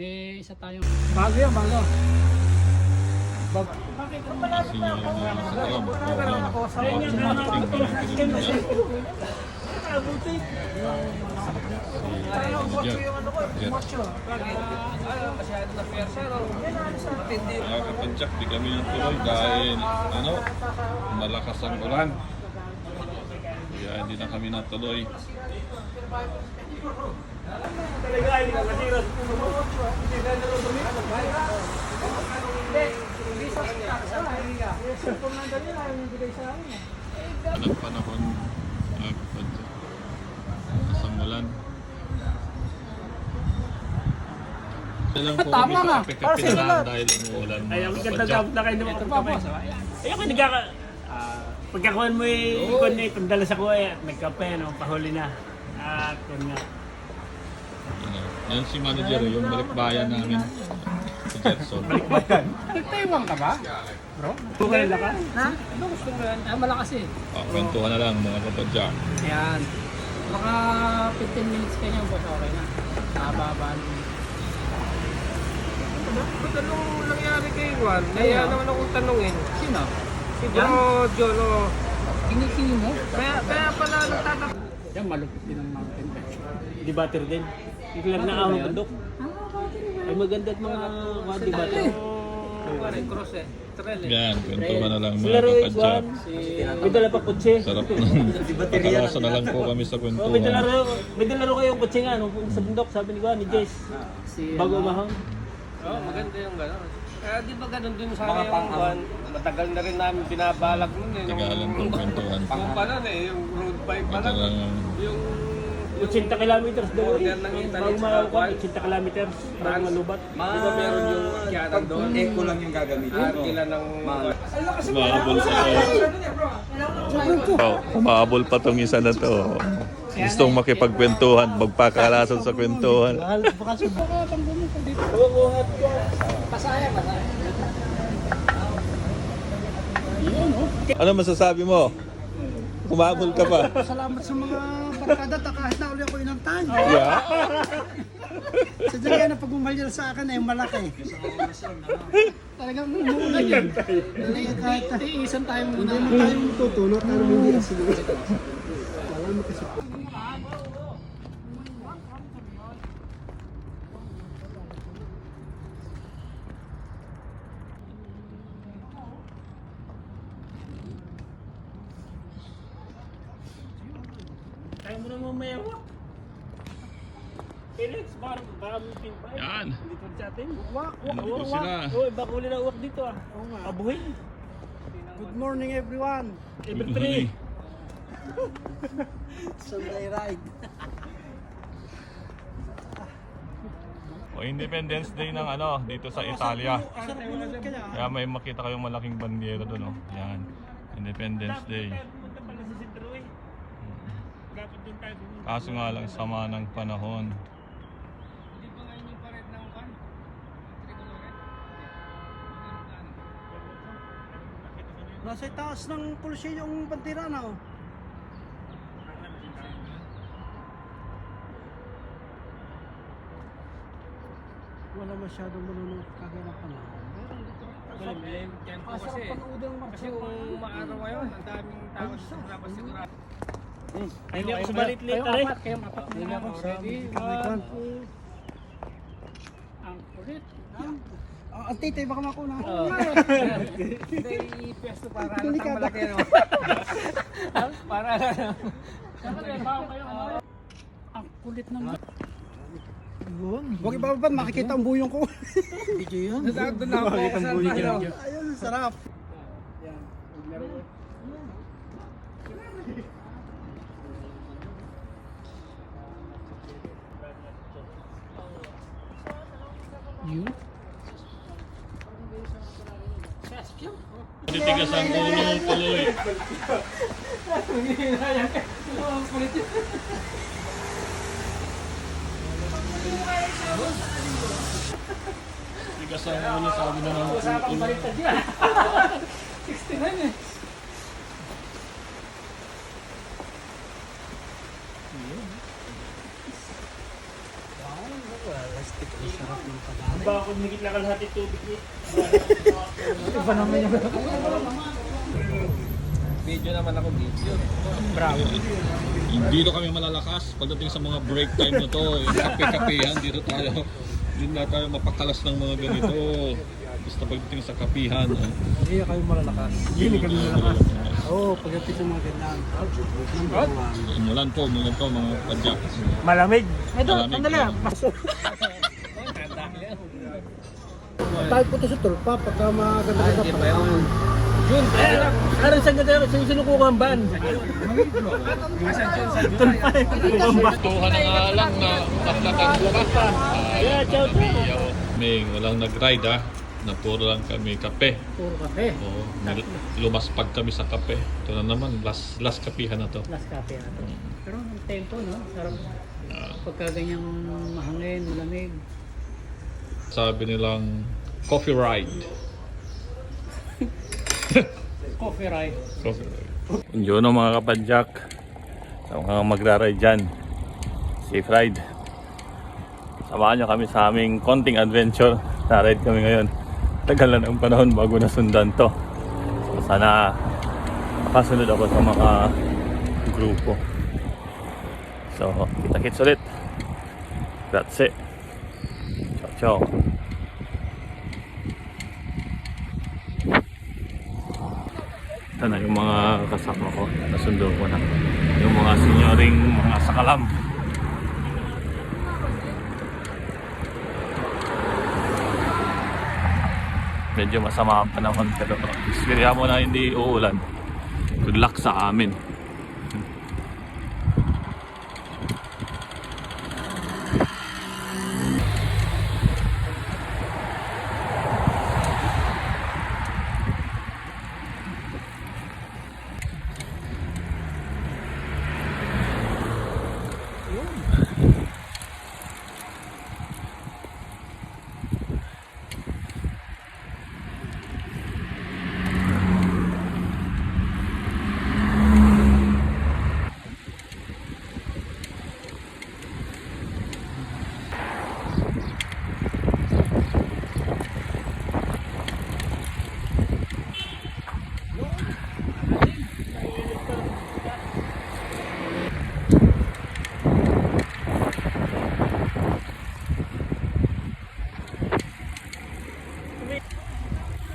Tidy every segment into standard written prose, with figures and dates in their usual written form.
May isa tayong... Bago yan, bago. Bakit ang malapit na ako? Nagkaroon ako sa abuti. Mga kapadyak, di kami natuloy dahil malakas ang ulan. Kaya hindi na kami natuloy. Anong panahon, mga kapadyak? Malakas ang ulan. Tama nga. Kapit-kapitan dahil umuulan. Ay, mga ako kapadyak. ganda na kayo naman kape. Ay, ako nagkaka... Pagkakuhan mo ikon niya, pagdala sa kuya, nagkape, no, pahuli na. At yun nga. Yan si manager, yung balikbayan namin. Si Jetson. Nag-Taiwan ka ba? Bro? Bukay na ka? Ha? Ano gusto mo yan? Malakas eh. Kwentuhan na lang mga kapadyak. Ayan. Baka 15 minutes ka niya, boss, okay na. Nakababa. Ba't anong nangyari kay Juan? Kaya naman akong tanungin. Sino? Si Bro Jolo. Kinikili mo? Kaya pala nagtatak. Yan, malupit din ang mountain bike. Di batter din. Iklag na ako ng bundok. Ay maganda at mga di batter. Cross eh. Trail eh. Yan, kwentuhan na lang Sila mga rin, kapadyak. Juan. May dala pa kutsi. Sarap nun. Nakalasa na lang po kami sa May kwentuhan. dala rin kayong kutsi nga, nung sa bundok, sabi ni Juan, ni Jace. Bago umahon. Oo, maganda yung gano'n. Kaya di ba ganun din sa akin yung Juan? Matagal na rin namin binabalak nun eh. Tagalan po kwentuhan. Yung pala eh, yung road bike pala. Ito lang. Yung 80 kilometers daw eh. Order ng internet Bago sa makuha, Juan. 80 kilometers. Bago malubat. di ba meron yung akyanan doon? Eco lang yung gagamitin. Kila ng... Mahabol pa to. Mahabol pa tong isa na to. Gustong makipagkwentuhan, magpakalason sa kwentuhan. Ano masasabi mo? Kumabol ka pa. Salamat sa mga barkada ta kahit na uli ako inantahan. Yeah. Sadya kaya na pag umalyal sa akin ay malaki. Talagang umuulan yan. Talagang kahit na Iisan tayo muna. hindi mo tayong tutulot, pero hindi kasi wala mo kasi. Kaya mo na mamaya wak. Felix, baka may pinbay. Yan. Dito sa atin. Wak, wak. Nandito sila. Uy, baka uli na uwak dito ah. Abuhin. Good morning everyone. Every three. Sunday ride. O Independence Day ng dito sa Italia. Kaya may makita kayong malaking bandera doon, Yan. Independence Day. Punta pala sa sentro eh. Dapat doon tayo pumunta. Kaso nga lang sama ng panahon. Nasa itaas ng pulsye yung bandera na oh. Wala masyadong manunod kagaya ng panahon. Kasi kung maaraw ngayon, ang daming tao sigurado sigurado. Ay, hindi ako sumalit-lit na rin. Kayong apat muna ako. Ready? One, 2. Ang kulit. ang titay baka makuna. Hindi, i-pwesto para lang Delikado. malaki no. Para Siyempre, bago kayo ang kulit ng... Huwag ibababad, makikita ang buyong ko. Video yun. doon na ako sa ano. Ayun, sarap. Yun. Titigas ang ulo tuloy. Tigas ang ulo, sabi na ng ulo. 69 eh. Baka kung higit na kalahati tubig eh. Iba naman yung Video naman ako, video. bravo. Dito kami malalakas pagdating sa mga break time na to. Yung kape-kapehan, dito tayo. Hindi na tayo mapakalas ng mga ganito. Basta pagdating sa kapihan. Hindi kayo malalakas. Hindi kami malalakas. Oo, pagdating sa mga ganyan. Umulan po mga padyak. Malamig. Ito, Malamig sandali na. ah. Tayo po ito sa tulpa pagka maganda ka pa. Yun, aral sa ganda, sinukuha ang ban. Tuhan na nga lang na nakatagbukas pa. Yeah, ciao. May walang nag-ride na puro lang kami kape. Puro kape. Oo, lumaspag kami sa kape. Ito na naman, last kapihan na to. Last cafe na to. Pero ang tempo, no? Sarap. Pagka ganyang mahangin, malamig. Sabi nilang coffee ride. Coffee ride. Coffee ride. Yun ang mga kapadyak. Sa mga magra-ride dyan. Safe ride. Samahan nyo kami sa aming konting adventure. Na-ride kami ngayon. Tagal na ng panahon bago nasundan to. So sana makasunod ako sa mga grupo. So kita-kits ulit. That's it. Ciao, ciao. Ito na yung mga kasama ko. Nasundo ko na. Yung mga senyoring mga sakalam. Medyo masama ang panahon pero iswirya mo na hindi uulan. Good luck sa amin.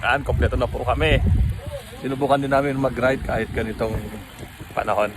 Yan, kompleto na po kami. Sinubukan din namin mag-ride kahit ganitong panahon.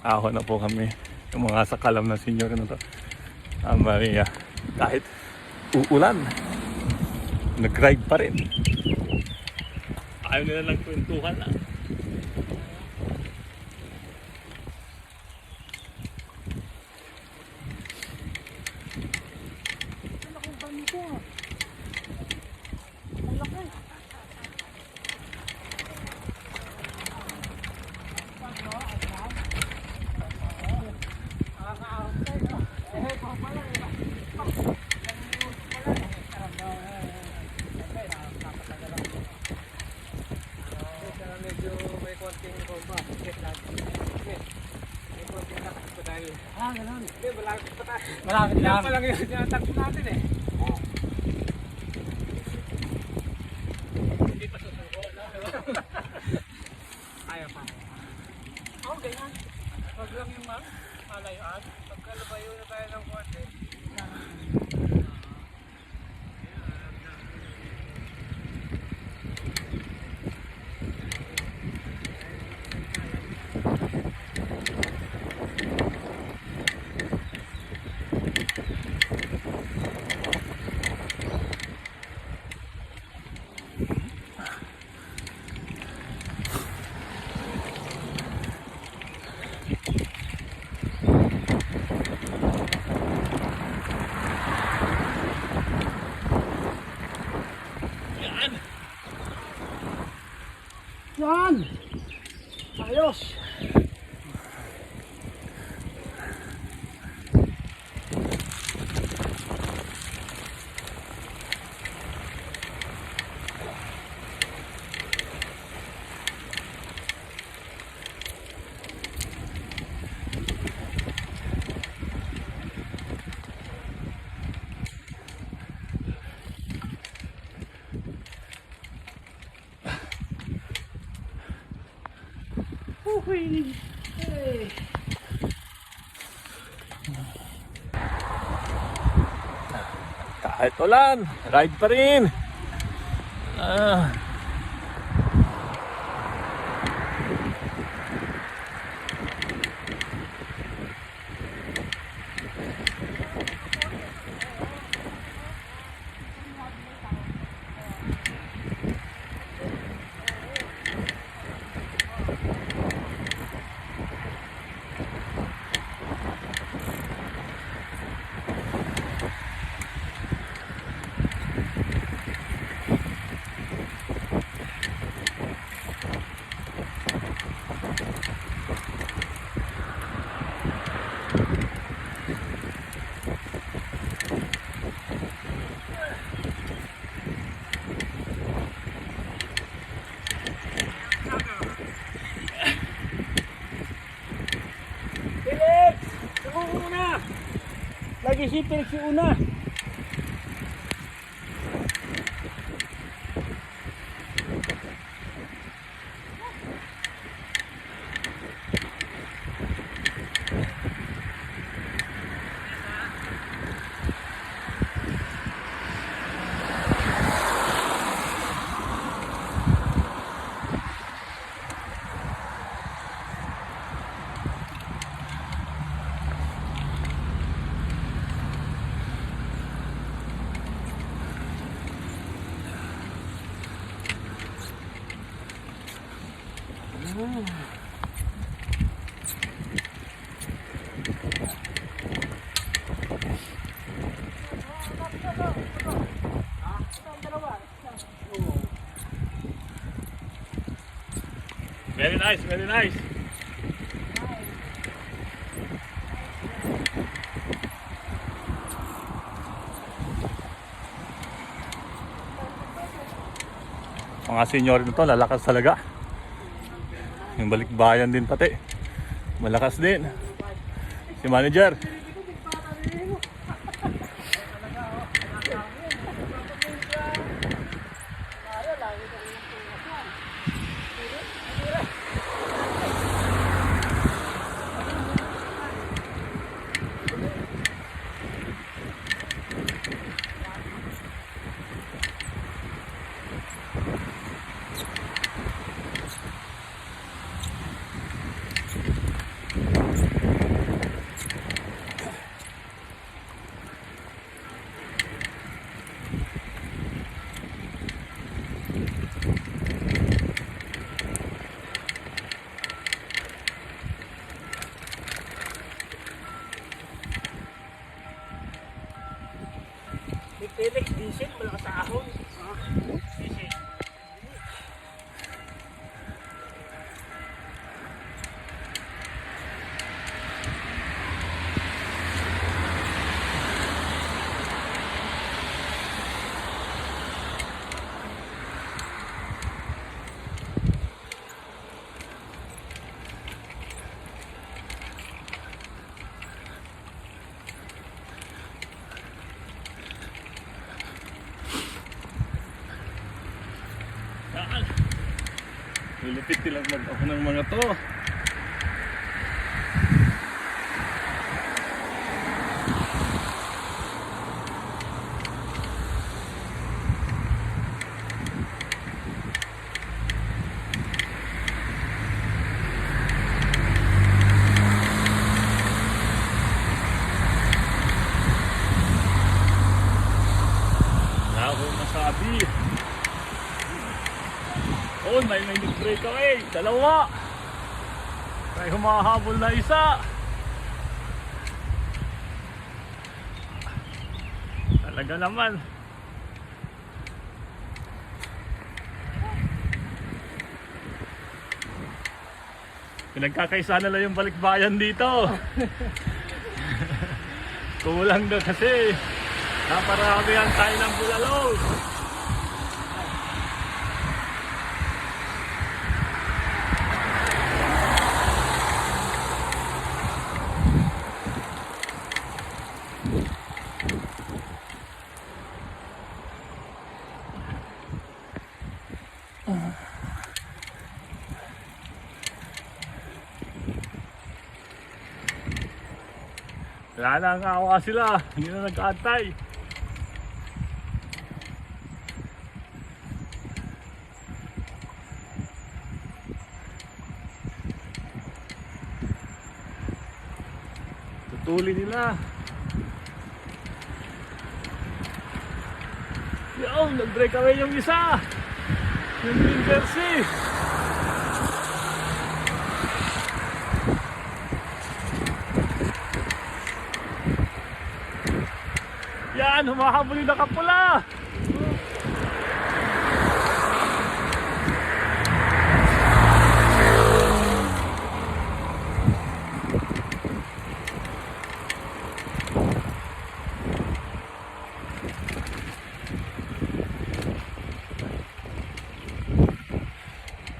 Ahon na po kami. Yung mga sakalam na senior na to. Maria, kahit uulan, nag-ride pa rin. Ayaw nila lang kwentuhan na. Malapit lang. Palang yun, tinatakbo natin eh. Ayaw pa. Oo, ganyan. Huwag lang yung malayuan. Pagkalabayo na tayo ng konti. Yan! Ayos! Kahit ulan, ride pa rin. Ah. Felix! Ako una! Lagi si Felix yung una. Very nice, very nice. Mga senior nito, lalakas talaga. Yung balikbayan din pati. Malakas din. Si manager. Si Felix, diesel, malakas sa ahon. Diesel. Lulupit nilang mag-ako ng mga to. Ako masabi. Oh, may nag-break away. Dalawa. May humahabol na isa. Talaga naman. Pinagkakaisa na lang yung balikbayan dito. Kulang na kasi. Naparamihan tayo ng bulalo. Wala na ang awa sila, hindi na nag-aantay. Tutuli nila. Yo, nag-break away yung isa. Yung green jersey. Yan, humahabol yung nakapula.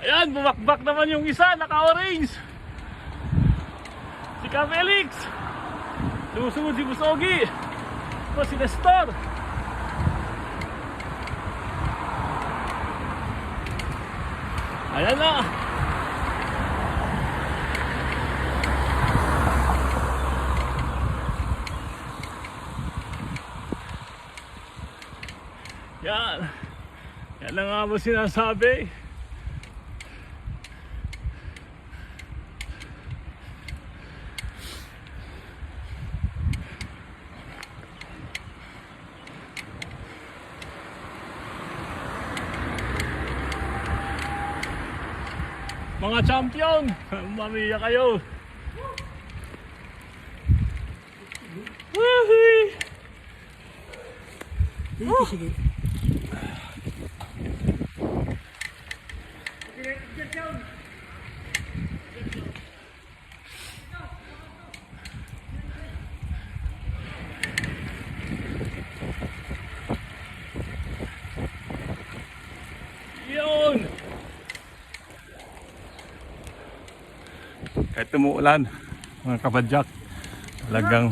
Ayan, bumakbak naman yung isa, naka-orange. Si Camelix. Sumusunod si Busogi. Si Nestor. Ayan na. Yan. Yan lang nga mo sinasabi. Mga champion, mamiya kayo. Woohoo! Sige. Yun! Kahit tumuulan, mga kabadyak, talagang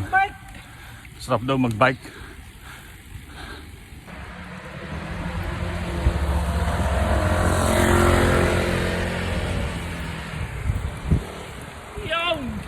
sarap daw mag-bike. Yun!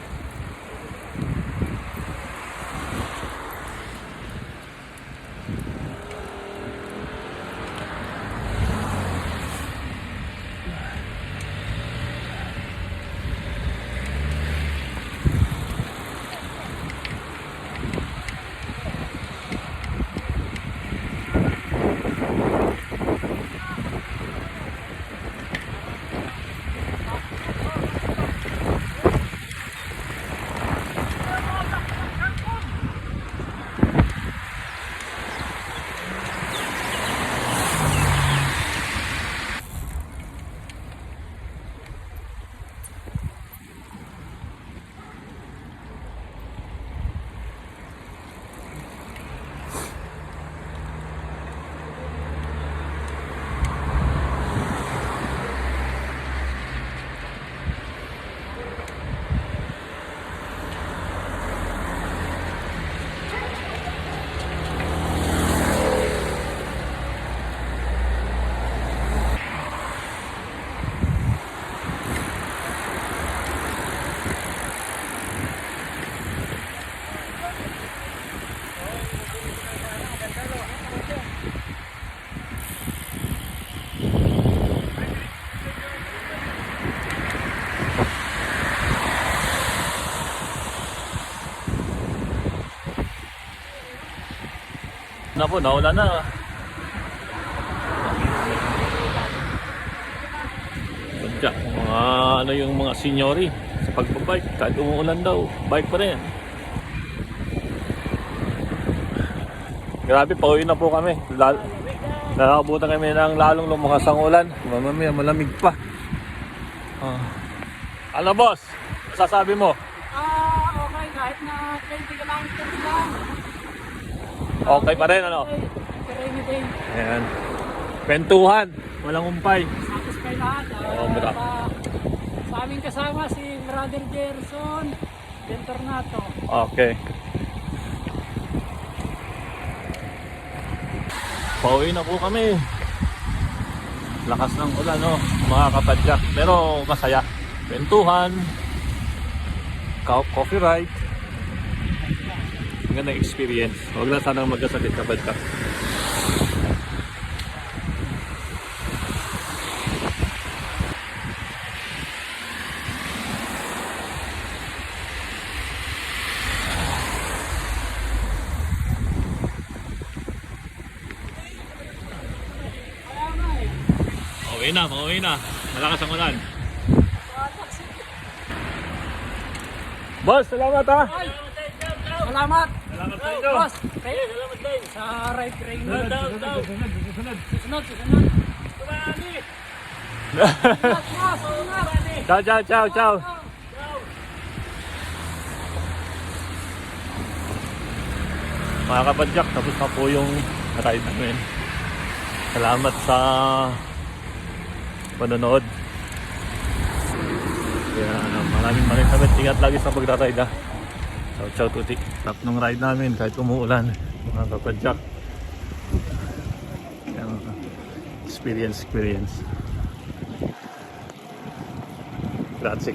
Na po, naula na. Badyak, mga ano yung mga seniori sa pagbabike, kahit umuulan daw, bike pa rin. Grabe, pauwi na po kami. Nakabutan kami ng lalong lumakas ang ulan. Mamaya malamig pa. Ano boss? Sasabi mo? Okay, kahit na 20 kilometers lang. Okay pa rin ano? Rainy day. Ayan. Kwentuhan. Walang umpay. Satisfy lahat. Oo, bra. Sa aming kasama si Brother Gerson Bentornato. Okay. Pauwi na po kami. Lakas ng ulan, no? Mga kapadyak. Pero masaya. Kwentuhan. Coffee ride. Ang ganda experience. Huwag na sanang magkasakit kapadyak. Pauwi na. Malakas ang ulan. Boss, salamat ha! Salamat! Salamat sa inyo. Boss, kayo salamat din sa ride train. Susunod. Ciao. Mga kapadyak, tapos na po yung ride namin. Salamat sa panonood. Kaya maraming salamat. Ingat lagi sa pagra-ride ha. Ciao tuti. Tap ng ride namin kahit umuulan. Mga kapadyak. Experience. Grazie.